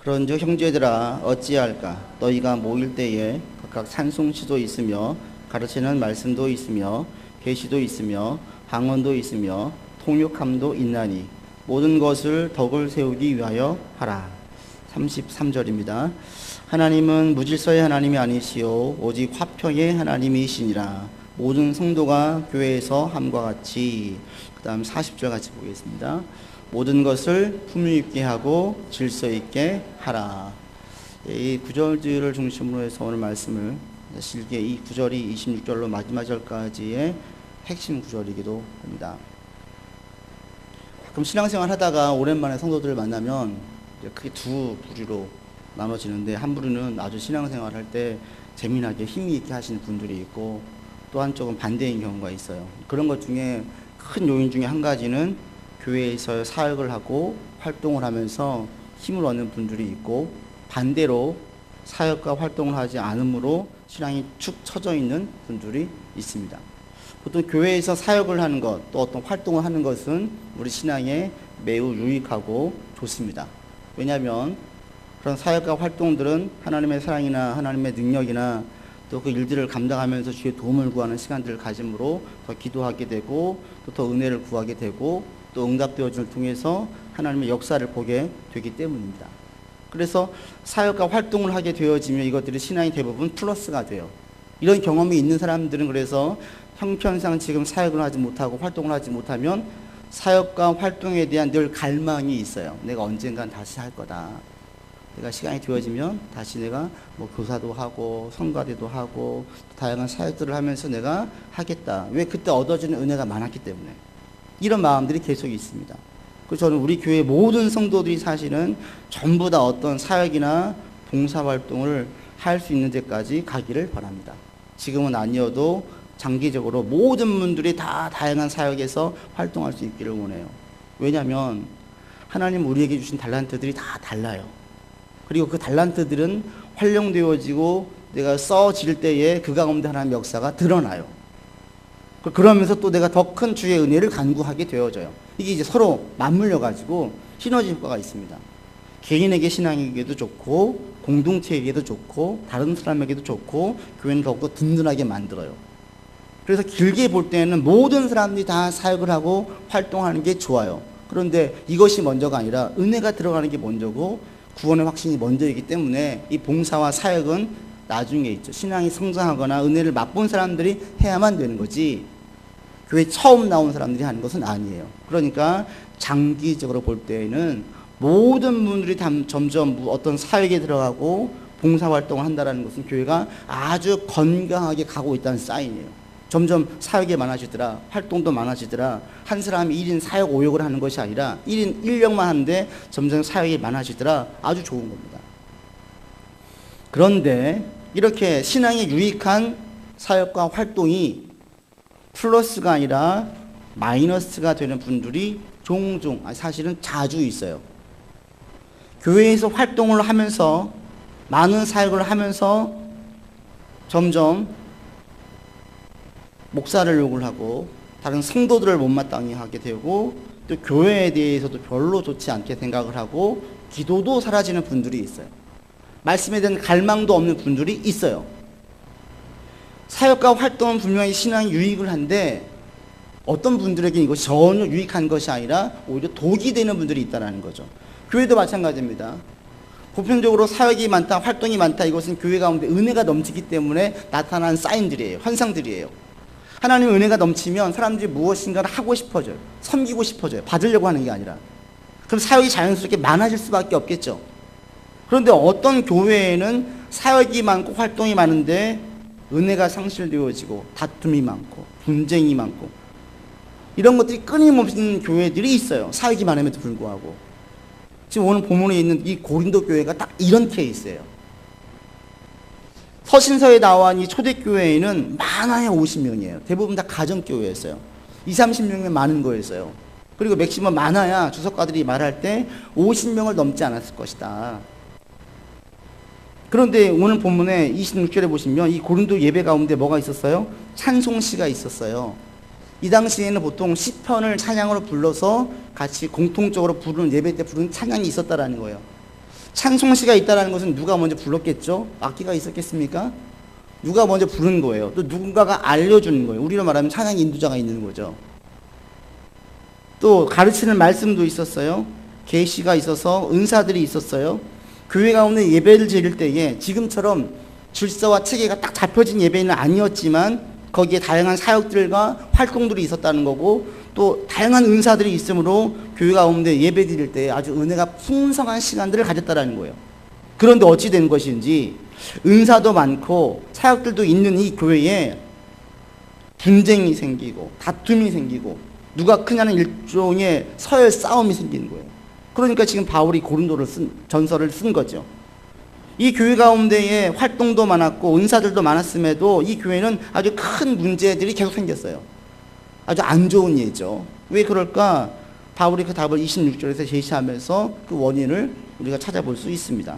그런즉 형제들아 어찌할까? 너희가 모일 때에 각각 찬송시도 있으며 가르치는 말씀도 있으며 계시도 있으며 방언도 있으며 통역함도 있나니 모든 것을 덕을 세우기 위하여 하라. 33절입니다. 하나님은 무질서의 하나님이 아니시오 오직 화평의 하나님이시니라. 모든 성도가 교회에서 함과 같이. 그 다음 40절 같이 보겠습니다. 모든 것을 품위 있게 하고 질서 있게 하라. 이 구절들을 중심으로 해서 오늘 말씀을 실게, 이 구절이 26절로 마지막 절까지의 핵심 구절이기도 합니다. 가끔 신앙생활 하다가 오랜만에 성도들을 만나면 크게 두 부류로 나눠지는데, 한 부류는 아주 신앙생활 할 때 재미나게 힘이 있게 하시는 분들이 있고, 또 한쪽은 반대인 경우가 있어요. 그런 것 중에 큰 요인 중에 한 가지는 교회에서 사역을 하고 활동을 하면서 힘을 얻는 분들이 있고, 반대로 사역과 활동을 하지 않으므로 신앙이 축 처져 있는 분들이 있습니다. 보통 교회에서 사역을 하는 것, 또 어떤 활동을 하는 것은 우리 신앙에 매우 유익하고 좋습니다. 왜냐하면 그런 사역과 활동들은 하나님의 사랑이나 하나님의 능력이나 또 그 일들을 감당하면서 주의 도움을 구하는 시간들을 가짐으로 더 기도하게 되고, 또 더 은혜를 구하게 되고, 또 응답되어짐을 통해서 하나님의 역사를 보게 되기 때문입니다. 그래서 사역과 활동을 하게 되어지면 이것들이 신앙이 대부분 플러스가 돼요. 이런 경험이 있는 사람들은 그래서 형편상 지금 사역을 하지 못하고 활동을 하지 못하면 사역과 활동에 대한 늘 갈망이 있어요. 내가 언젠간 다시 할 거다. 내가 시간이 되어지면 다시 내가 뭐 교사도 하고 성가대도 하고 다양한 사역들을 하면서 내가 하겠다. 왜? 그때 얻어지는 은혜가 많았기 때문에. 이런 마음들이 계속 있습니다. 그래서 저는 우리 교회 모든 성도들이 사실은 전부 다 어떤 사역이나 봉사활동을 할 수 있는 데까지 가기를 바랍니다. 지금은 아니어도 장기적으로 모든 분들이 다 다양한 사역에서 활동할 수 있기를 원해요. 왜냐하면 하나님 우리에게 주신 달란트들이 다 달라요. 그리고 그 달란트들은 활용되어지고 내가 써질 때에 그 가운데 하나님의 역사가 드러나요. 그러면서 또 내가 더 큰 주의 은혜를 간구하게 되어져요. 이게 이제 서로 맞물려 가지고 시너지 효과가 있습니다. 개인에게 신앙에게도 좋고, 공동체에게도 좋고, 다른 사람에게도 좋고, 교회는 더욱더 든든하게 만들어요. 그래서 길게 볼 때는 모든 사람들이 다 사역을 하고 활동하는 게 좋아요. 그런데 이것이 먼저가 아니라 은혜가 들어가는 게 먼저고 구원의 확신이 먼저이기 때문에 이 봉사와 사역은 나중에 있죠. 신앙이 성장하거나 은혜를 맛본 사람들이 해야만 되는 거지, 교회 처음 나온 사람들이 하는 것은 아니에요. 그러니까 장기적으로 볼 때에는 모든 분들이 점점 어떤 사역에 들어가고 봉사활동을 한다는 것은 교회가 아주 건강하게 가고 있다는 사인이에요. 점점 사역이 많아지더라, 활동도 많아지더라. 한 사람이 1인 사역 5역을 하는 것이 아니라 1인 1역만 하는데 점점 사역이 많아지더라. 아주 좋은 겁니다. 그런데 이렇게 신앙에 유익한 사역과 활동이 플러스가 아니라 마이너스가 되는 분들이 종종, 사실은 자주 있어요. 교회에서 활동을 하면서 많은 사역을 하면서 점점 목사를 욕을 하고 다른 성도들을 못마땅히 하게 되고, 또 교회에 대해서도 별로 좋지 않게 생각을 하고 기도도 사라지는 분들이 있어요. 말씀에 대한 갈망도 없는 분들이 있어요. 사역과 활동은 분명히 신앙이 유익을 한데 어떤 분들에게 이것이 전혀 유익한 것이 아니라 오히려 독이 되는 분들이 있다는 거죠. 교회도 마찬가지입니다. 보편적으로 사역이 많다, 활동이 많다, 이것은 교회 가운데 은혜가 넘치기 때문에 나타난 사인들이에요. 현상들이에요. 하나님의 은혜가 넘치면 사람들이 무엇인가를 하고 싶어져요. 섬기고 싶어져요. 받으려고 하는 게 아니라. 그럼 사역이 자연스럽게 많아질 수밖에 없겠죠. 그런데 어떤 교회에는 사역이 많고 활동이 많은데 은혜가 상실되어지고 다툼이 많고 분쟁이 많고 이런 것들이 끊임없는 교회들이 있어요. 사역이 많음에도 불구하고. 지금 오늘 본문에 있는 이 고린도 교회가 딱 이런 케이스예요. 서신서에 나와 이 초대교회에는 많아야 50명이에요. 대부분 다 가정교회였어요. 20, 30명이면 많은 거였어요. 그리고 맥시멈 많아야 주석가들이 말할 때 50명을 넘지 않았을 것이다. 그런데 오늘 본문에 26절에 보시면 이 고린도 예배 가운데 뭐가 있었어요? 찬송시가 있었어요. 이 당시에는 보통 시편을 찬양으로 불러서 같이 공통적으로 부르는, 예배 때 부르는 찬양이 있었다라는 거예요. 찬송시가 있다는 것은 누가 먼저 불렀겠죠? 악기가 있었겠습니까? 누가 먼저 부른 거예요. 또 누군가가 알려주는 거예요. 우리로 말하면 찬양 인도자가 있는 거죠. 또 가르치는 말씀도 있었어요. 계시가 있어서 은사들이 있었어요. 교회 가운데 예배를 드릴 때에 지금처럼 질서와 체계가 딱 잡혀진 예배는 아니었지만 거기에 다양한 사역들과 활동들이 있었다는 거고 또 다양한 은사들이 있으므로 교회 가운데 예배 드릴 때 아주 은혜가 풍성한 시간들을 가졌다는 거예요. 그런데 어찌 된 것인지 은사도 많고 사역들도 있는 이 교회에 분쟁이 생기고 다툼이 생기고 누가 크냐는 일종의 서열 싸움이 생기는 거예요. 그러니까 지금 바울이 고린도를 전서를 쓴 거죠. 이 교회 가운데에 활동도 많았고 은사들도 많았음에도 이 교회는 아주 큰 문제들이 계속 생겼어요. 아주 안 좋은 예죠. 왜 그럴까? 바울이 그 답을 26절에서 제시하면서 그 원인을 우리가 찾아볼 수 있습니다.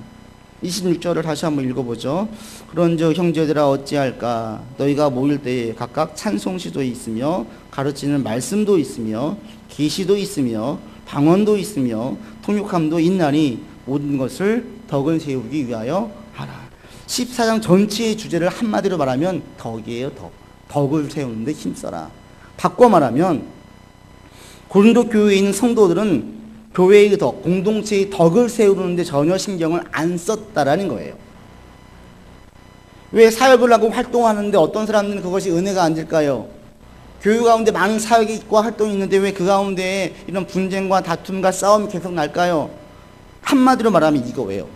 26절을 다시 한번 읽어보죠. 그런즉 형제들아 어찌할까? 너희가 모일 때에 각각 찬송시도 있으며 가르치는 말씀도 있으며 계시도 있으며 방언도 있으며 통역함도 있나니 모든 것을 덕을 세우기 위하여 하라. 14장 전체의 주제를 한마디로 말하면 덕이에요. 덕을 세우는데 힘써라. 바꿔 말하면 고린도 교회에 있는 성도들은 교회의 덕, 공동체의 덕을 세우는데 전혀 신경을 안 썼다라는 거예요. 왜 사역을 하고 활동하는데 어떤 사람들은 그것이 은혜가 안 될까요? 교회 가운데 많은 사역이 있고 활동이 있는데 왜 그 가운데 이런 분쟁과 다툼과 싸움이 계속 날까요? 한마디로 말하면 이거예요.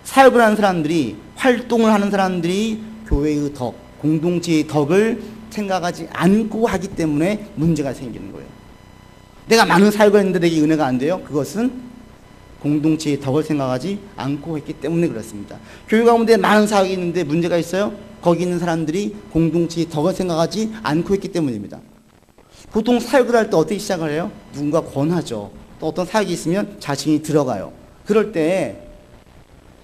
사역을 하는 사람들이, 활동을 하는 사람들이 교회의 덕, 공동체의 덕을 생각하지 않고 하기 때문에 문제가 생기는 거예요. 내가 많은 사역을 했는데 내게 은혜가 안 돼요? 그것은 공동체의 덕을 생각하지 않고 했기 때문에 그렇습니다. 교회 가운데 많은 사역이 있는데 문제가 있어요? 거기 있는 사람들이 공동체의 덕을 생각하지 않고 했기 때문입니다. 보통 사역을 할 때 어떻게 시작을 해요? 누군가 권하죠. 또 어떤 사역이 있으면 자신이 들어가요. 그럴 때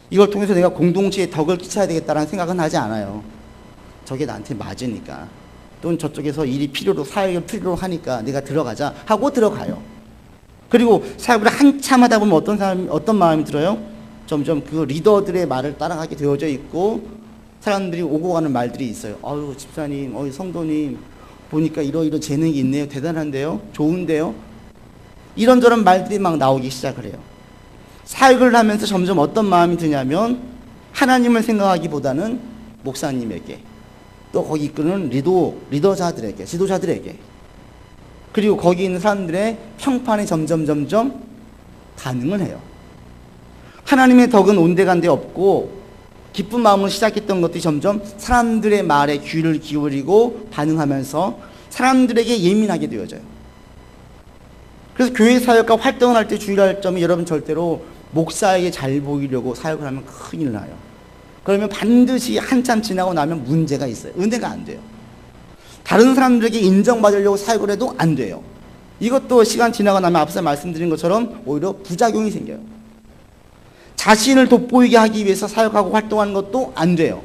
이걸 통해서 내가 공동체의 덕을 끼쳐야 되겠다는 생각은 하지 않아요. 저게 나한테 맞으니까. 또는 저쪽에서 일이 필요로, 사역을 필요로 하니까 내가 들어가자 하고 들어가요. 그리고 사역을 한참 하다 보면 어떤 마음이 들어요? 점점 그 리더들의 말을 따라가게 되어져 있고 사람들이 오고 가는 말들이 있어요. 아유, 집사님, 성도님, 보니까 이러이러 재능이 있네요. 대단한데요? 좋은데요? 이런저런 말들이 막 나오기 시작을 해요. 사역을 하면서 점점 어떤 마음이 드냐면 하나님을 생각하기보다는 목사님에게 또 거기 이끄는 리더자들에게, 지도자들에게 그리고 거기 있는 사람들의 평판에 점점 반응을 해요. 하나님의 덕은 온데간데 없고 기쁜 마음으로 시작했던 것들이 점점 사람들의 말에 귀를 기울이고 반응하면서 사람들에게 예민하게 되어져요. 그래서 교회 사역과 활동을 할 때 주의할 점이 여러분 절대로 목사에게 잘 보이려고 사역을 하면 큰일 나요. 그러면 반드시 한참 지나고 나면 문제가 있어요. 은혜가 안 돼요. 다른 사람들에게 인정받으려고 사역을 해도 안 돼요. 이것도 시간 지나고 나면 앞서 말씀드린 것처럼 오히려 부작용이 생겨요. 자신을 돋보이게 하기 위해서 사역하고 활동하는 것도 안 돼요.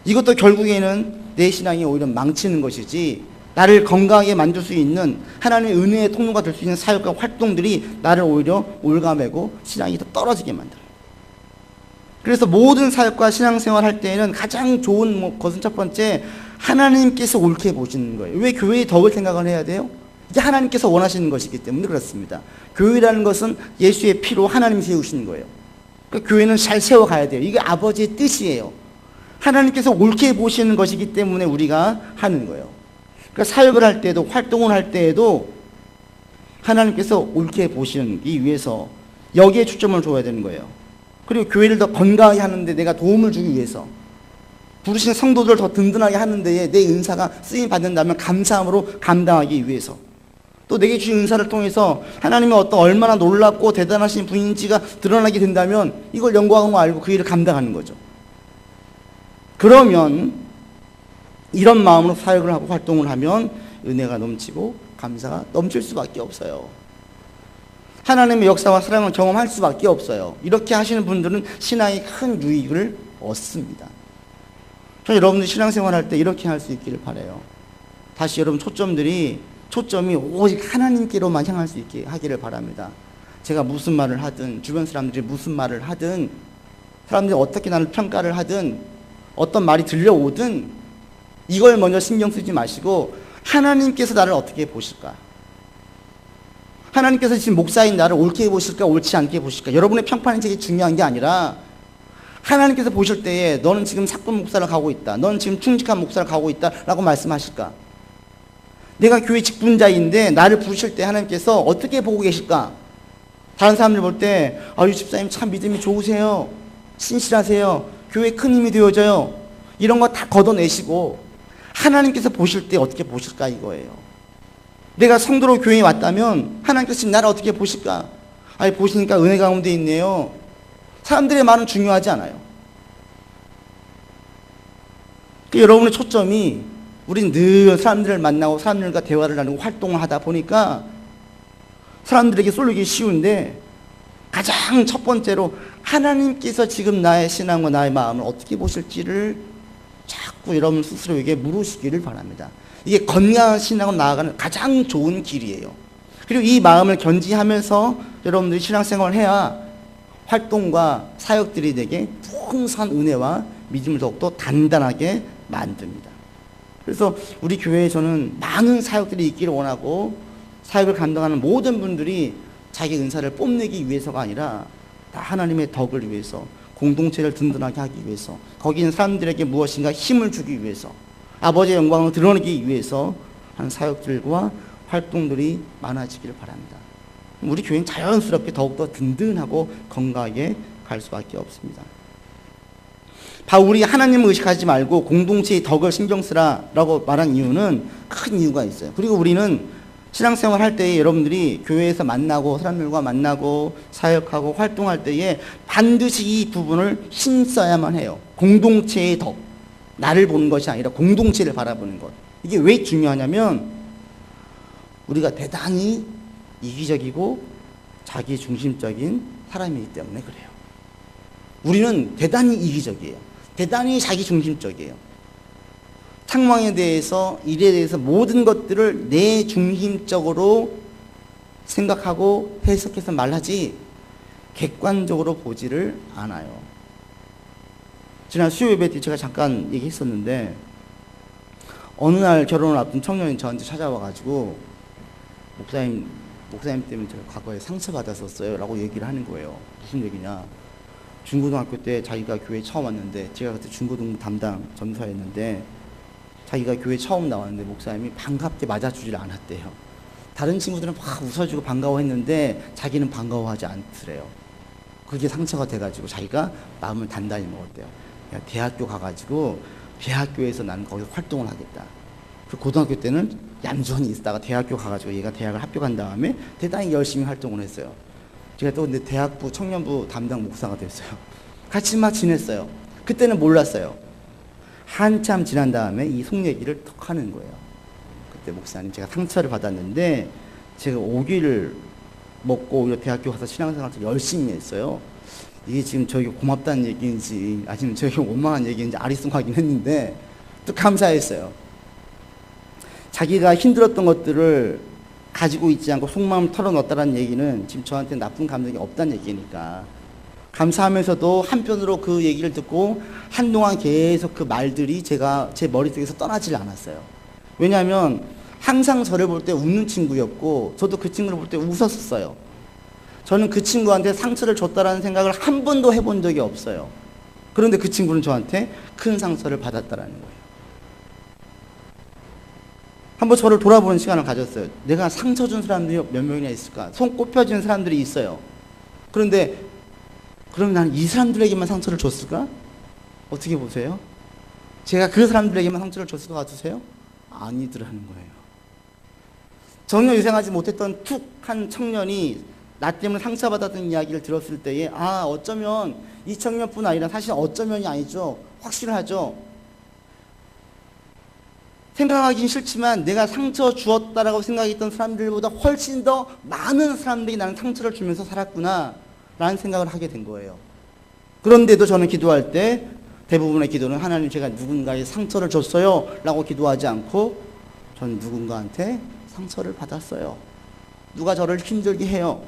이것도 결국에는 내 신앙이 오히려 망치는 것이지 나를 건강하게 만들 수 있는 하나님의 은혜의 통로가 될 수 있는 사역과 활동들이 나를 오히려 올가매고 신앙이 더 떨어지게 만들어요. 그래서 모든 사역과 신앙생활 할 때에는 가장 좋은 것은 첫 번째 하나님께서 옳게 보시는 거예요. 왜 교회의 덕을 생각을 해야 돼요? 이게 하나님께서 원하시는 것이기 때문에 그렇습니다. 교회라는 것은 예수의 피로 하나님이 세우시는 거예요. 그러니까 교회는 잘 세워가야 돼요. 이게 아버지의 뜻이에요. 하나님께서 옳게 보시는 것이기 때문에 우리가 하는 거예요. 그러니까 사역을 할 때도 활동을 할 때에도 하나님께서 옳게 보시기 위해서 여기에 초점을 줘야 되는 거예요. 그리고 교회를 더 건강하게 하는데 내가 도움을 주기 위해서 부르신 성도들을 더 든든하게 하는 데에 내 은사가 쓰임 받는다면 감사함으로 감당하기 위해서 또 내게 주신 은사를 통해서 하나님의 어떤 얼마나 놀랍고 대단하신 분인지가 드러나게 된다면 이걸 영광으로 알고 그 일을 감당하는 거죠. 그러면 이런 마음으로 사역을 하고 활동을 하면 은혜가 넘치고 감사가 넘칠 수밖에 없어요. 하나님의 역사와 사랑을 경험할 수밖에 없어요. 이렇게 하시는 분들은 신앙에 큰 유익을 얻습니다. 저는 여러분들 신앙생활 할 때 이렇게 할 수 있기를 바라요. 다시 여러분 초점이 오직 하나님께로만 향할 수 있게 하기를 바랍니다. 제가 무슨 말을 하든, 주변 사람들이 무슨 말을 하든, 사람들이 어떻게 나를 평가를 하든, 어떤 말이 들려오든, 이걸 먼저 신경 쓰지 마시고, 하나님께서 나를 어떻게 보실까? 하나님께서 지금 목사인 나를 옳게 보실까, 옳지 않게 보실까? 여러분의 평판이 되게 중요한 게 아니라, 하나님께서 보실 때에 너는 지금 사건 목사를 가고 있다. 너는 지금 충직한 목사를 가고 있다. 라고 말씀하실까? 내가 교회 직분자인데 나를 부르실 때 하나님께서 어떻게 보고 계실까? 다른 사람들 볼 때, 이 집사님 참 믿음이 좋으세요. 신실하세요. 교회 큰 힘이 되어져요. 이런 거 다 걷어내시고 하나님께서 보실 때 어떻게 보실까 이거예요. 내가 성도로 교회에 왔다면 하나님께서 지금 나를 어떻게 보실까? 보시니까 은혜 가운데 있네요. 사람들의 말은 중요하지 않아요. 여러분의 초점이 우린 늘 사람들을 만나고 사람들과 대화를 나누고 활동을 하다 보니까 사람들에게 쏠리기 쉬운데 가장 첫 번째로 하나님께서 지금 나의 신앙과 나의 마음을 어떻게 보실지를 자꾸 여러분 스스로에게 물으시기를 바랍니다. 이게 건강한 신앙으로 나아가는 가장 좋은 길이에요. 그리고 이 마음을 견지하면서 여러분들이 신앙생활을 해야 활동과 사역들이 되게 풍성한 은혜와 믿음을 더욱더 단단하게 만듭니다. 그래서 우리 교회에 저는 많은 사역들이 있기를 원하고 사역을 감당하는 모든 분들이 자기 은사를 뽐내기 위해서가 아니라 다 하나님의 덕을 위해서 공동체를 든든하게 하기 위해서 거기 있는 사람들에게 무엇인가 힘을 주기 위해서 아버지의 영광을 드러내기 위해서 하는 사역들과 활동들이 많아지기를 바랍니다. 우리 교회는 자연스럽게 더욱더 든든하고 건강하게 갈 수밖에 없습니다. 바울이 하나님을 의식하지 말고 공동체의 덕을 신경 쓰라라고 말한 이유는 큰 이유가 있어요. 그리고 우리는 신앙생활 할 때에 여러분들이 교회에서 만나고 사람들과 만나고 사역하고 활동할 때에 반드시 이 부분을 힘써야만 해요. 공동체의 덕. 나를 보는 것이 아니라 공동체를 바라보는 것. 이게 왜 중요하냐면 우리가 대단히 이기적이고 자기 중심적인 사람이기 때문에 그래요. 우리는 대단히 이기적이에요. 대단히 자기 중심적이에요. 상황에 대해서, 일에 대해서 모든 것들을 내 중심적으로 생각하고 해석해서 말하지 객관적으로 보지를 않아요. 지난 수요 예배 때 제가 잠깐 얘기했었는데 어느 날 결혼을 앞둔 청년이 저한테 찾아와가지고 목사님 때문에 제가 과거에 상처받았었어요 라고 얘기를 하는 거예요. 무슨 얘기냐, 중고등학교 때 자기가 교회 처음 왔는데 제가 그때 중고등 담당 전사였는데 자기가 교회 처음 나왔는데 목사님이 반갑게 맞아주질 않았대요. 다른 친구들은 막 웃어주고 반가워했는데 자기는 반가워하지 않더래요. 그게 상처가 돼가지고 자기가 마음을 단단히 먹었대요. 야, 대학교 가가지고 대학교에서 나는 거기서 활동을 하겠다. 그리고 고등학교 때는 얌전히 있다가 대학교 가가지고 얘가 대학을 합격한 다음에 대단히 열심히 활동을 했어요. 제가 또 근데 대학부 청년부 담당 목사가 됐어요. 같이 막 지냈어요. 그때는 몰랐어요. 한참 지난 다음에 이 속 얘기를 턱 하는 거예요. 그때 목사님 제가 상처를 받았는데 제가 오기를 먹고 오히려 대학교 가서 신앙생활을 열심히 했어요. 이게 지금 저에게 고맙다는 얘기인지 아니면 저에게 원망한 얘기인지 아리송하긴 했는데 또 감사했어요. 자기가 힘들었던 것들을 가지고 있지 않고 속마음을 털어넣었다는 얘기는 지금 저한테 나쁜 감정이 없다는 얘기니까 감사하면서도 한편으로 그 얘기를 듣고 한동안 계속 그 말들이 제 머릿속에서 떠나질 않았어요. 왜냐하면 항상 저를 볼 때 웃는 친구였고 저도 그 친구를 볼 때 웃었어요. 저는 그 친구한테 상처를 줬다라는 생각을 한 번도 해본 적이 없어요. 그런데 그 친구는 저한테 큰 상처를 받았다라는 거예요. 한번 저를 돌아보는 시간을 가졌어요. 내가 상처 준 사람들이 몇 명이나 있을까? 손 꼽혀지는 사람들이 있어요. 그런데 그럼 나는 이 사람들에게만 상처를 줬을까? 어떻게 보세요? 제가 그 사람들에게만 상처를 줬을 것 같으세요? 아니더라는 거예요. 전혀 예상하지 못했던 툭한 청년이 나 때문에 상처받았던 이야기를 들었을 때에 어쩌면 이 청년뿐 아니라 사실 어쩌면이 아니죠. 확실하죠. 생각하긴 싫지만 내가 상처 주었다라고 생각했던 사람들보다 훨씬 더 많은 사람들이 나는 상처를 주면서 살았구나 라는 생각을 하게 된 거예요. 그런데도 저는 기도할 때 대부분의 기도는 하나님 제가 누군가에 상처를 줬어요 라고 기도하지 않고 저는 누군가한테 상처를 받았어요. 누가 저를 힘들게 해요.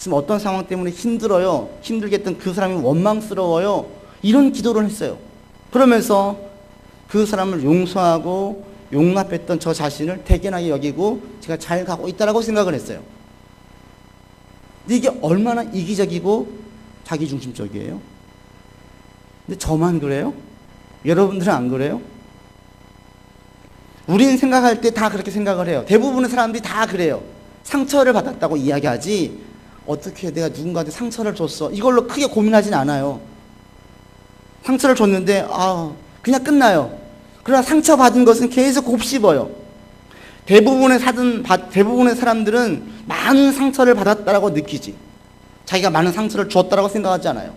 지금 어떤 상황 때문에 힘들어요. 힘들게 했던 그 사람이 원망스러워요. 이런 기도를 했어요. 그러면서 그 사람을 용서하고 용납했던 저 자신을 대견하게 여기고 제가 잘 가고 있다라고 생각을 했어요. 근데 이게 얼마나 이기적이고 자기중심적이에요? 근데 저만 그래요? 여러분들은 안 그래요? 우리는 생각할 때 다 그렇게 생각을 해요. 대부분의 사람들이 다 그래요. 상처를 받았다고 이야기하지 어떻게 내가 누군가한테 상처를 줬어 이걸로 크게 고민하진 않아요. 상처를 줬는데 그냥 끝나요. 그러나 상처받은 것은 계속 곱씹어요. 대부분의 사람들은 많은 상처를 받았다라고 느끼지 자기가 많은 상처를 줬다라고 생각하지 않아요.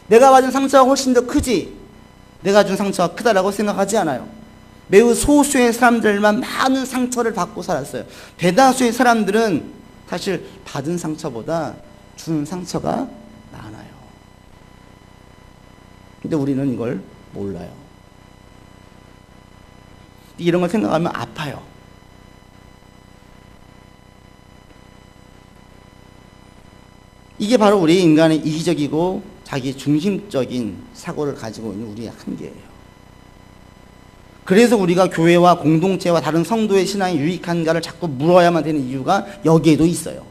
내가 받은 상처가 훨씬 더 크지 내가 준 상처가 크다라고 생각하지 않아요. 매우 소수의 사람들만 많은 상처를 받고 살았어요. 대다수의 사람들은 사실 받은 상처보다 준 상처가 많아요. 근데 우리는 이걸 몰라요. 이런 걸 생각하면 아파요. 이게 바로 우리 인간의 이기적이고 자기 중심적인 사고를 가지고 있는 우리의 한계예요. 그래서 우리가 교회와 공동체와 다른 성도의 신앙이 유익한가를 자꾸 물어야만 되는 이유가 여기에도 있어요.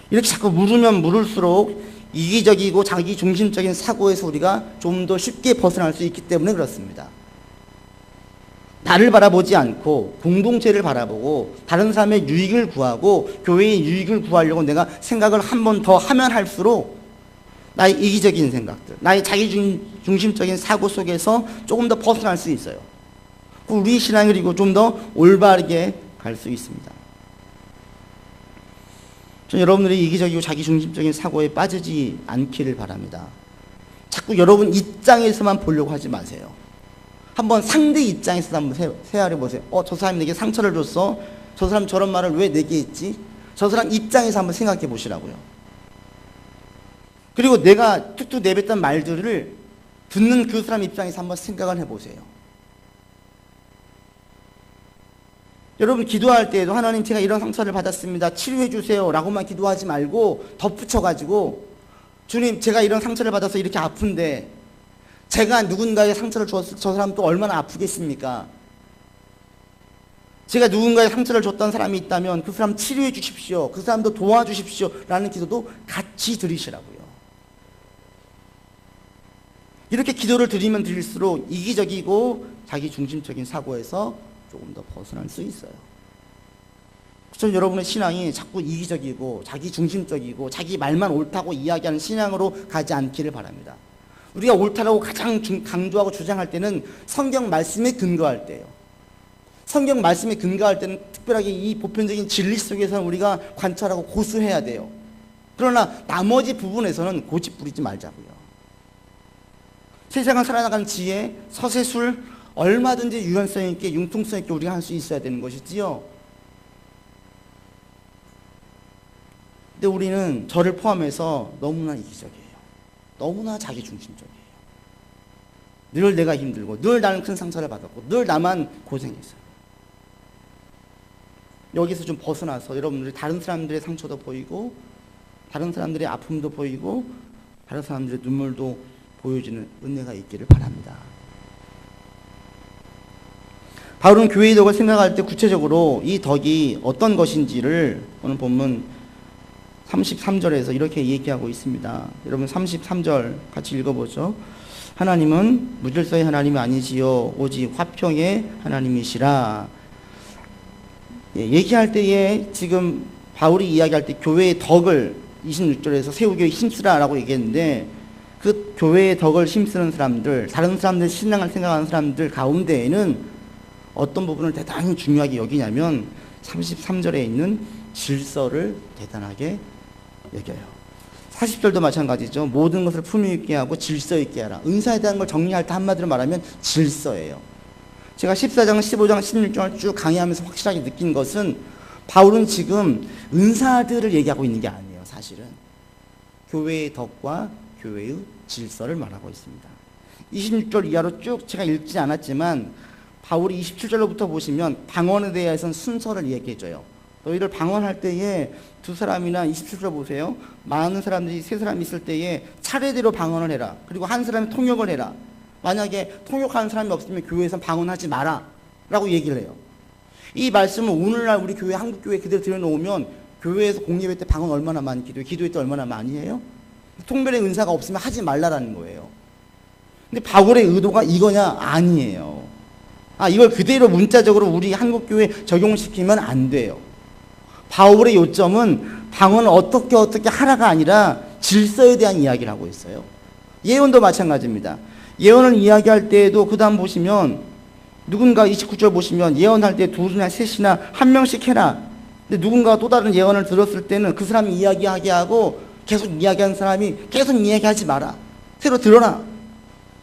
이렇게 자꾸 물으면 물을수록 이기적이고 자기 중심적인 사고에서 우리가 좀 더 쉽게 벗어날 수 있기 때문에 그렇습니다. 나를 바라보지 않고 공동체를 바라보고 다른 사람의 유익을 구하고 교회의 유익을 구하려고 내가 생각을 한 번 더 하면 할수록 나의 이기적인 생각들, 나의 자기 중심적인 사고 속에서 조금 더 벗어날 수 있어요. 우리 신앙이 그리고 좀 더 올바르게 갈 수 있습니다. 저는 여러분들이 이기적이고 자기 중심적인 사고에 빠지지 않기를 바랍니다. 자꾸 여러분 입장에서만 보려고 하지 마세요. 한번 상대 입장에서 한번 헤아려 보세요. 저 사람이 내게 상처를 줬어. 저 사람 저런 말을 왜 내게 했지? 저 사람 입장에서 한번 생각해 보시라고요. 그리고 내가 툭툭 내뱉던 말들을 듣는 그 사람 입장에서 한번 생각을 해보세요. 여러분 기도할 때에도 하나님 제가 이런 상처를 받았습니다. 치료해 주세요 라고만 기도하지 말고 덧붙여가지고 주님 제가 이런 상처를 받아서 이렇게 아픈데 제가 누군가의 상처를 주었을 때 저 사람 또 얼마나 아프겠습니까? 제가 누군가의 상처를 줬던 사람이 있다면 그 사람 치료해 주십시오. 그 사람도 도와주십시오 라는 기도도 같이 드리시라고요. 이렇게 기도를 드리면 드릴수록 이기적이고 자기 중심적인 사고에서 조금 더 벗어날 수 있어요. 저는 여러분의 신앙이 자꾸 이기적이고 자기 중심적이고 자기 말만 옳다고 이야기하는 신앙으로 가지 않기를 바랍니다. 우리가 옳다라고 가장 강조하고 주장할 때는 성경 말씀에 근거할 때예요. 성경 말씀에 근거할 때는 특별하게 이 보편적인 진리 속에서는 우리가 관찰하고 고수해야 돼요. 그러나 나머지 부분에서는 고집 부리지 말자고요. 세상을 살아나가는 지혜, 서세술 얼마든지 유연성 있게 융통성 있게 우리가 할 수 있어야 되는 것이지요. 근데 우리는 저를 포함해서 너무나 이기적이에요. 너무나 자기중심적이에요. 늘 내가 힘들고 늘 나는 큰 상처를 받았고 늘 나만 고생했어요. 여기서 좀 벗어나서 여러분들이 다른 사람들의 상처도 보이고 다른 사람들의 아픔도 보이고 다른 사람들의 눈물도 보여주는 은혜가 있기를 바랍니다. 바울은 교회의 덕을 생각할 때 구체적으로 이 덕이 어떤 것인지를 오늘 본문 33절에서 이렇게 얘기하고 있습니다. 여러분 33절 같이 읽어보죠. 하나님은 무질서의 하나님이 아니시요 오직 화평의 하나님이시라. 얘기할 때에 지금 바울이 이야기할 때 교회의 덕을 26절에서 세우기에 힘쓰라라고 얘기했는데 그 교회의 덕을 힘쓰는 사람들, 다른 사람들 신앙을 생각하는 사람들 가운데에는 어떤 부분을 대단히 중요하게 여기냐면 33절에 있는 질서를 대단하게 여겨요. 40절도 마찬가지죠. 모든 것을 품위 있게 하고 질서 있게 하라. 은사에 대한 걸 정리할 때 한마디로 말하면 질서예요. 제가 14장, 15장, 16장을 쭉 강의하면서 확실하게 느낀 것은 바울은 지금 은사들을 얘기하고 있는 게 아니에요. 사실은 교회의 덕과 교회의 질서를 말하고 있습니다. 26절 이하로 쭉 제가 읽지 않았지만 바울이 27절로부터 보시면 방언에 대해서는 순서를 얘기해줘요. 너희를 방언할 때에 두 사람이나 27절 보세요. 많은 사람들이 세 사람 있을 때에 차례대로 방언을 해라. 그리고 한 사람이 통역을 해라. 만약에 통역하는 사람이 없으면 교회에서 방언하지 마라 라고 얘기를 해요. 이 말씀을 오늘날 우리 교회, 한국교회 그대로 들여놓으면 교회에서 공예배 때 방언 얼마나 많이 기도회 때 얼마나 많이 해요? 통변의 은사가 없으면 하지 말라라는 거예요. 근데 바울의 의도가 이거냐? 아니에요. 이걸 그대로 문자적으로 우리 한국교회에 적용시키면 안 돼요. 바울의 요점은 방언을 어떻게 하라가 아니라 질서에 대한 이야기를 하고 있어요. 예언도 마찬가지입니다. 예언을 이야기할 때에도 그 다음 보시면 누군가 29절 보시면 예언할 때 둘이나 셋이나 한 명씩 해라. 근데 누군가 또 다른 예언을 들었을 때는 그 사람이 이야기하게 하고 계속 이야기하는 사람이 계속 이야기하지 마라. 새로 들어라.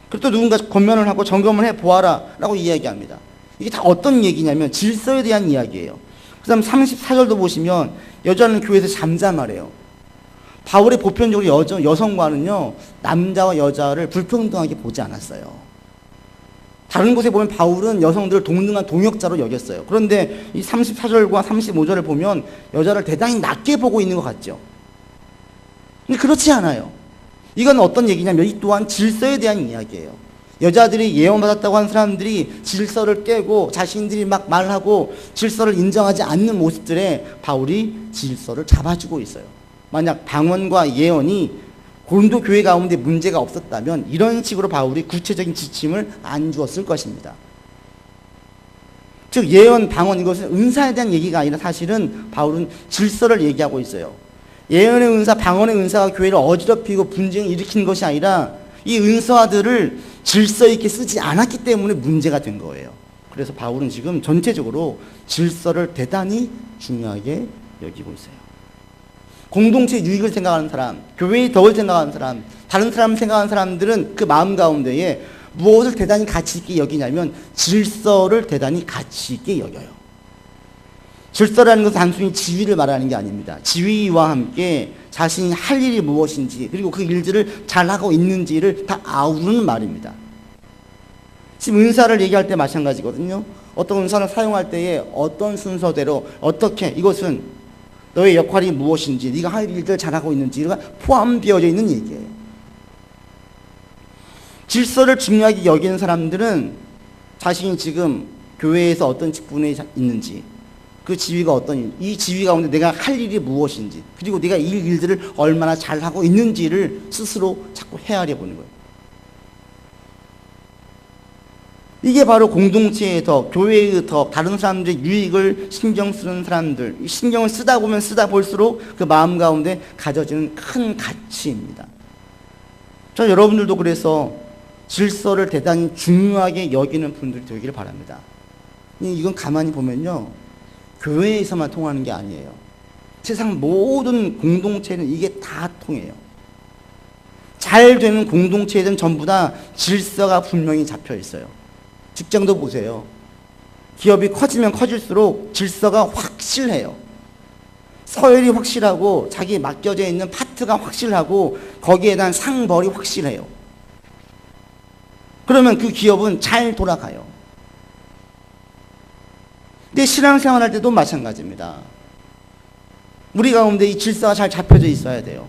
그리고 또 누군가 권면을 하고 점검을 해보아라 라고 이야기합니다. 이게 다 어떤 얘기냐면 질서에 대한 이야기예요. 그 다음 34절도 보시면 여자는 교회에서 잠잠하래요. 바울이 보편적으로 여성과는요 남자와 여자를 불평등하게 보지 않았어요. 다른 곳에 보면 바울은 여성들을 동등한 동역자로 여겼어요. 그런데 이 34절과 35절을 보면 여자를 대단히 낮게 보고 있는 것 같죠. 근데 그렇지 않아요. 이건 어떤 얘기냐면 이 또한 질서에 대한 이야기예요. 여자들이 예언받았다고 하는 사람들이 질서를 깨고 자신들이 막 말하고 질서를 인정하지 않는 모습들에 바울이 질서를 잡아주고 있어요. 만약 방언과 예언이 고린도 교회 가운데 문제가 없었다면 이런 식으로 바울이 구체적인 지침을 안 주었을 것입니다. 즉 예언, 방언 이것은 은사에 대한 얘기가 아니라 사실은 바울은 질서를 얘기하고 있어요. 예언의 은사, 방언의 은사가 교회를 어지럽히고 분쟁을 일으킨 것이 아니라 이 은사들을 질서 있게 쓰지 않았기 때문에 문제가 된 거예요. 그래서 바울은 지금 전체적으로 질서를 대단히 중요하게 여기고 있어요. 공동체 유익을 생각하는 사람, 교회의 덕을 생각하는 사람, 다른 사람 생각하는 사람들은 그 마음 가운데에 무엇을 대단히 가치 있게 여기냐면 질서를 대단히 가치 있게 여겨요. 질서라는 것은 단순히 지위를 말하는 게 아닙니다. 지위와 함께 자신이 할 일이 무엇인지 그리고 그 일들을 잘하고 있는지를 다 아우르는 말입니다. 지금 은사를 얘기할 때 마찬가지거든요. 어떤 은사를 사용할 때에 어떤 순서대로 어떻게 이것은 너의 역할이 무엇인지 네가 할 일들을 잘하고 있는지가 포함되어져 있는 얘기예요. 질서를 중요하게 여기는 사람들은 자신이 지금 교회에서 어떤 직분에 있는지 그 지위가 어떤 이 지위 가운데 내가 할 일이 무엇인지 그리고 내가 이 일들을 얼마나 잘하고 있는지를 스스로 자꾸 헤아려 보는 거예요. 이게 바로 공동체의 덕, 교회의 덕, 다른 사람들의 유익을 신경 쓰는 사람들, 신경을 쓰다 보면 쓰다 볼수록 그 마음 가운데 가져지는 큰 가치입니다. 저 여러분들도 그래서 질서를 대단히 중요하게 여기는 분들이 되기를 바랍니다. 이건 가만히 보면요 교회에서만 통하는 게 아니에요. 세상 모든 공동체는 이게 다 통해요. 잘 되는 공동체들은 전부 다 질서가 분명히 잡혀 있어요. 직장도 보세요. 기업이 커지면 커질수록 질서가 확실해요. 서열이 확실하고 자기에 맡겨져 있는 파트가 확실하고 거기에 대한 상벌이 확실해요. 그러면 그 기업은 잘 돌아가요. 근데 신앙생활 할 때도 마찬가지입니다. 우리 가운데 이 질서가 잘 잡혀져 있어야 돼요.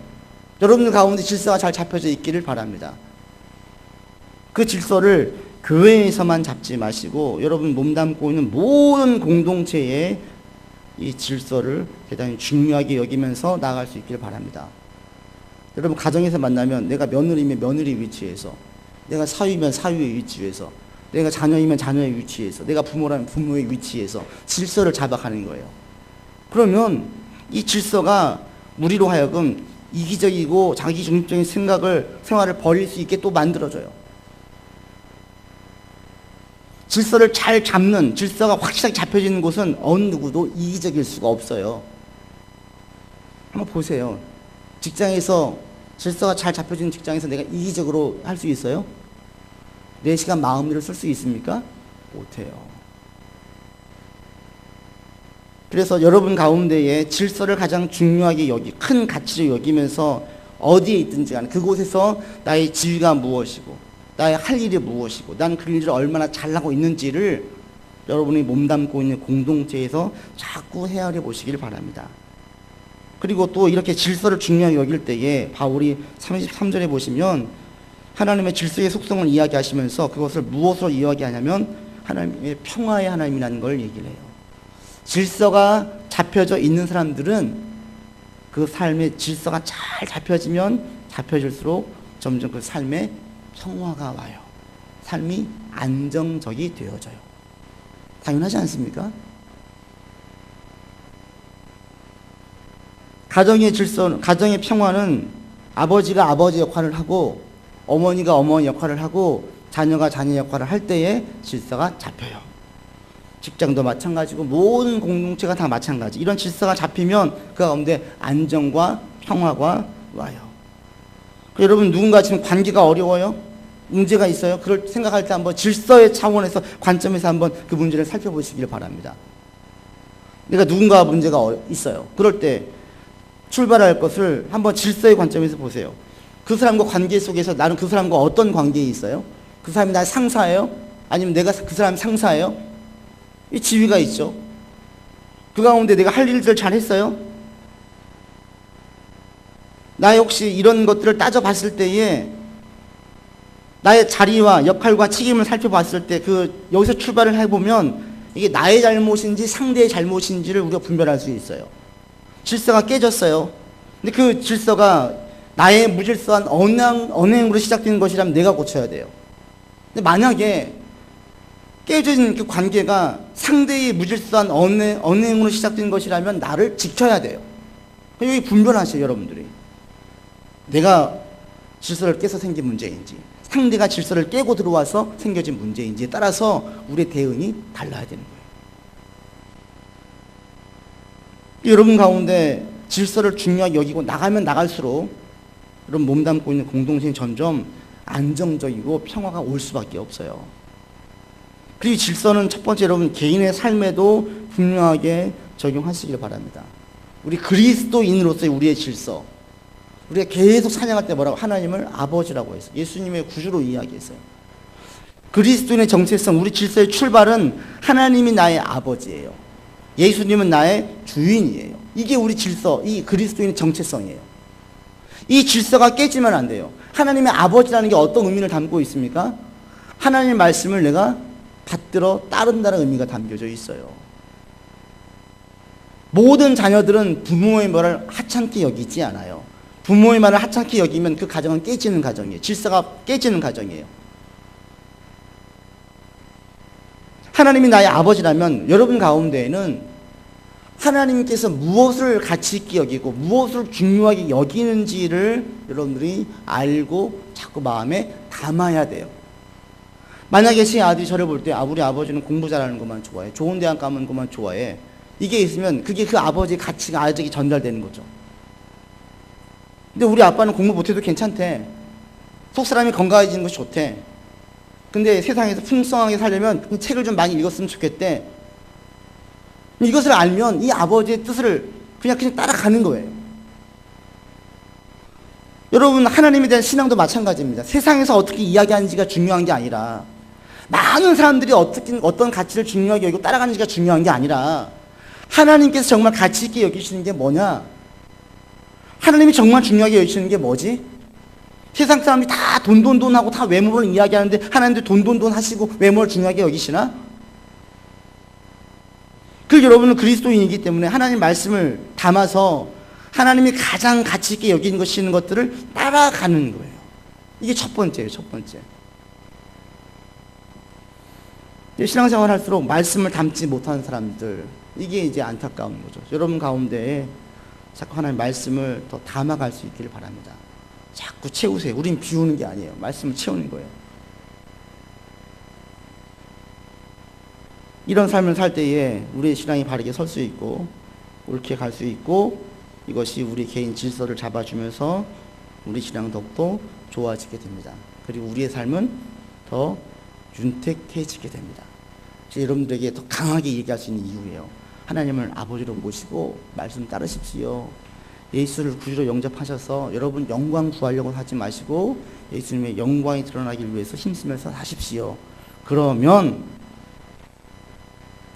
여러분들 가운데 질서가 잘 잡혀져 있기를 바랍니다. 그 질서를 교회에서만 잡지 마시고 여러분 몸담고 있는 모든 공동체에 이 질서를 대단히 중요하게 여기면서 나아갈 수 있기를 바랍니다. 여러분 가정에서 만나면 내가 며느리면 며느리 위치에서 내가 사위면 사위의 위치에서 내가 자녀이면 자녀의 위치에서 내가 부모라면 부모의 위치에서 질서를 잡아가는 거예요. 그러면 이 질서가 우리로 하여금 이기적이고 자기중립적인 생활을 버릴 수 있게 또 만들어줘요. 질서를 잘 잡는, 질서가 확실하게 잡혀지는 곳은 어느 누구도 이기적일 수가 없어요. 한번 보세요. 직장에서 질서가 잘 잡혀지는 직장에서 내가 이기적으로 할 수 있어요? 4시간 마음대로 쓸 수 있습니까? 못해요. 그래서 여러분 가운데에 질서를 가장 중요하게 큰 가치로 여기면서 어디에 있든지 간에 그곳에서 나의 지위가 무엇이고 나의 할 일이 무엇이고 난 그 일을 얼마나 잘하고 있는지를 여러분이 몸담고 있는 공동체에서 자꾸 헤아려 보시길 바랍니다. 그리고 또 이렇게 질서를 중요하게 여길 때에 바울이 33절에 보시면 하나님의 질서의 속성을 이야기하시면서 그것을 무엇으로 이야기하냐면 하나님의 평화의 하나님이라는 걸 얘기를 해요. 질서가 잡혀져 있는 사람들은 그 삶의 질서가 잘 잡혀지면 잡혀질수록 점점 그 삶에 평화가 와요. 삶이 안정적이 되어져요. 당연하지 않습니까? 가정의 질서, 가정의 평화는 아버지가 아버지 역할을 하고 어머니가 어머니 역할을 하고 자녀가 자녀 역할을 할 때에 질서가 잡혀요. 직장도 마찬가지고 모든 공동체가 다 마찬가지. 이런 질서가 잡히면 그 가운데 안정과 평화가 와요. 여러분 누군가 지금 관계가 어려워요? 문제가 있어요? 그걸 생각할 때 한번 질서의 차원에서 관점에서 한번 그 문제를 살펴보시길 바랍니다. 내가 누군가 문제가 있어요. 그럴 때 출발할 것을 한번 질서의 관점에서 보세요. 그 사람과 관계 속에서 나는 그 사람과 어떤 관계에 있어요? 그 사람이 나의 상사예요? 아니면 내가 그 사람 상사예요? 이 지위가 있죠. 그 가운데 내가 할 일들 잘 했어요? 나의 혹시 이런 것들을 따져봤을 때에 나의 자리와 역할과 책임을 살펴봤을 때 여기서 출발을 해보면 이게 나의 잘못인지 상대의 잘못인지를 우리가 분별할 수 있어요. 질서가 깨졌어요. 근데 그 질서가 나의 무질서한 언행으로 시작된 것이라면 내가 고쳐야 돼요. 근데 만약에 깨진 그 관계가 상대의 무질서한 언행으로 시작된 것이라면 나를 지켜야 돼요. 여기 분별하세요, 여러분들이. 내가 질서를 깨서 생긴 문제인지 상대가 질서를 깨고 들어와서 생겨진 문제인지에 따라서 우리의 대응이 달라야 되는 거예요. 여러분 가운데 질서를 중요하게 여기고 나가면 나갈수록 여러분 몸담고 있는 공동체는 점점 안정적이고 평화가 올 수밖에 없어요. 그리고 질서는 첫 번째 여러분 개인의 삶에도 분명하게 적용하시길 바랍니다. 우리 그리스도인으로서의 우리의 질서, 우리가 계속 찬양할 때 뭐라고? 하나님을 아버지라고 했어요. 예수님의 구주로 이야기했어요. 그리스도인의 정체성, 우리 질서의 출발은 하나님이 나의 아버지예요. 예수님은 나의 주인이에요. 이게 우리 질서, 이 그리스도인의 정체성이에요. 이 질서가 깨지면 안 돼요. 하나님의 아버지라는 게 어떤 의미를 담고 있습니까? 하나님의 말씀을 내가 받들어 따른다는 의미가 담겨져 있어요. 모든 자녀들은 부모의 말을 하찮게 여기지 않아요. 부모의 말을 하찮게 여기면 그 가정은 깨지는 가정이에요. 질서가 깨지는 가정이에요. 하나님이 나의 아버지라면 여러분 가운데에는 하나님께서 무엇을 가치 있게 여기고 무엇을 중요하게 여기는지를 여러분들이 알고 자꾸 마음에 담아야 돼요. 만약에 제 아들이 저를 볼 때 우리 아버지는 공부 잘하는 것만 좋아해, 좋은 대학 가는 것만 좋아해, 이게 있으면 그게 그 아버지의 가치가 아들에게 전달되는 거죠. 근데 우리 아빠는 공부 못해도 괜찮대. 속사람이 건강해지는 것이 좋대. 근데 세상에서 풍성하게 살려면 책을 좀 많이 읽었으면 좋겠대. 이것을 알면 이 아버지의 뜻을 그냥 따라가는 거예요. 여러분 하나님에 대한 신앙도 마찬가지입니다. 세상에서 어떻게 이야기하는지가 중요한 게 아니라 많은 사람들이 어떤 가치를 중요하게 여기고 따라가는지가 중요한 게 아니라 하나님께서 정말 가치 있게 여기시는 게 뭐냐? 하나님이 정말 중요하게 여기시는 게 뭐지? 세상 사람들이 다 돈 하고 다 외모를 이야기하는데 하나님도 돈 하시고 외모를 중요하게 여기시나? 그 여러분은 그리스도인이기 때문에 하나님 말씀을 담아서 하나님이 가장 가치 있게 여기는 것들을 따라가는 거예요. 이게 첫 번째예요, 첫 번째. 신앙생활 할수록 말씀을 담지 못하는 사람들, 이게 이제 안타까운 거죠. 여러분 가운데에 자꾸 하나님 말씀을 더 담아갈 수 있기를 바랍니다. 자꾸 채우세요. 우린 비우는 게 아니에요. 말씀을 채우는 거예요. 이런 삶을 살 때에 우리의 신앙이 바르게 설 수 있고 옳게 갈 수 있고 이것이 우리 개인 질서를 잡아주면서 우리 신앙 더욱더 좋아지게 됩니다. 그리고 우리의 삶은 더 윤택해지게 됩니다. 여러분들에게 더 강하게 얘기할 수 있는 이유예요. 하나님을 아버지로 모시고 말씀 따르십시오. 예수를 구주로 영접하셔서 여러분 영광 구하려고 하지 마시고 예수님의 영광이 드러나기 위해서 힘쓰면서 하십시오. 그러면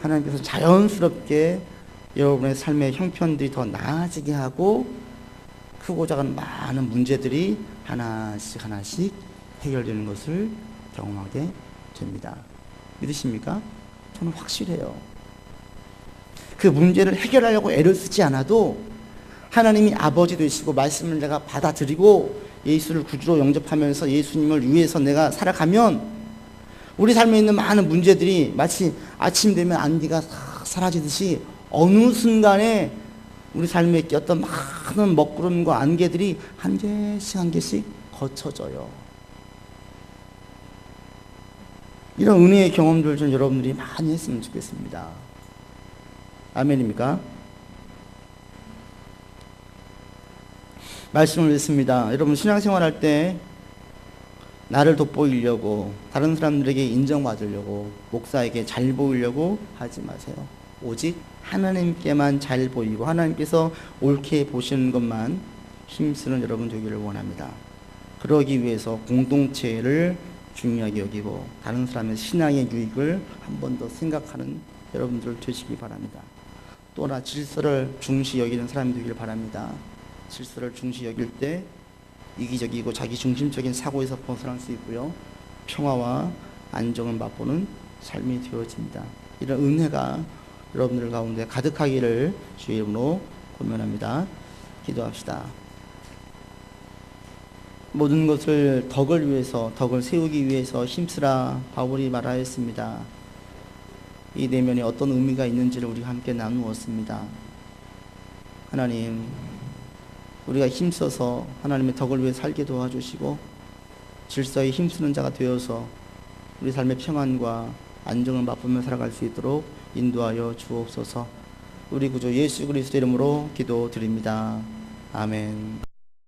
하나님께서 자연스럽게 여러분의 삶의 형편들이 더 나아지게 하고 크고 작은 많은 문제들이 하나씩 하나씩 해결되는 것을 경험하게 됩니다. 믿으십니까? 저는 확실해요. 그 문제를 해결하려고 애를 쓰지 않아도 하나님이 아버지 되시고 말씀을 내가 받아들이고 예수를 구주로 영접하면서 예수님을 위해서 내가 살아가면 우리 삶에 있는 많은 문제들이 마치 아침 되면 안개가 사라지듯이 어느 순간에 우리 삶에 꼈던 많은 먹구름과 안개들이 한 개씩 한 개씩 거쳐져요. 이런 은혜의 경험들 좀 여러분들이 많이 했으면 좋겠습니다. 아멘입니까? 말씀을 읽습니다. 여러분 신앙생활 할 때 나를 돋보이려고 다른 사람들에게 인정받으려고 목사에게 잘 보이려고 하지 마세요. 오직 하나님께만 잘 보이고 하나님께서 옳게 보시는 것만 힘쓰는 여러분 되기를 원합니다. 그러기 위해서 공동체를 중요하게 여기고 다른 사람의 신앙의 유익을 한 번 더 생각하는 여러분들 되시기 바랍니다. 또나 질서를 중시 여기는 사람이 되기를 바랍니다. 질서를 중시 여길 때 이기적이고 자기 중심적인 사고에서 벗어날 수 있고요. 평화와 안정을 맛보는 삶이 되어집니다. 이런 은혜가 여러분들 가운데 가득하기를 주의 이름으로 권면합니다. 기도합시다. 모든 것을 덕을 위해서, 덕을 세우기 위해서 힘쓰라 바울이 말하였습니다. 이 내면에 어떤 의미가 있는지를 우리가 함께 나누었습니다. 하나님, 우리가 힘써서 하나님의 덕을 위해 살게 도와주시고 질서에 힘쓰는 자가 되어서 우리 삶의 평안과 안정을 맛보며 살아갈 수 있도록 인도하여 주옵소서. 우리 구주 예수 그리스도 이름으로 기도드립니다. 아멘.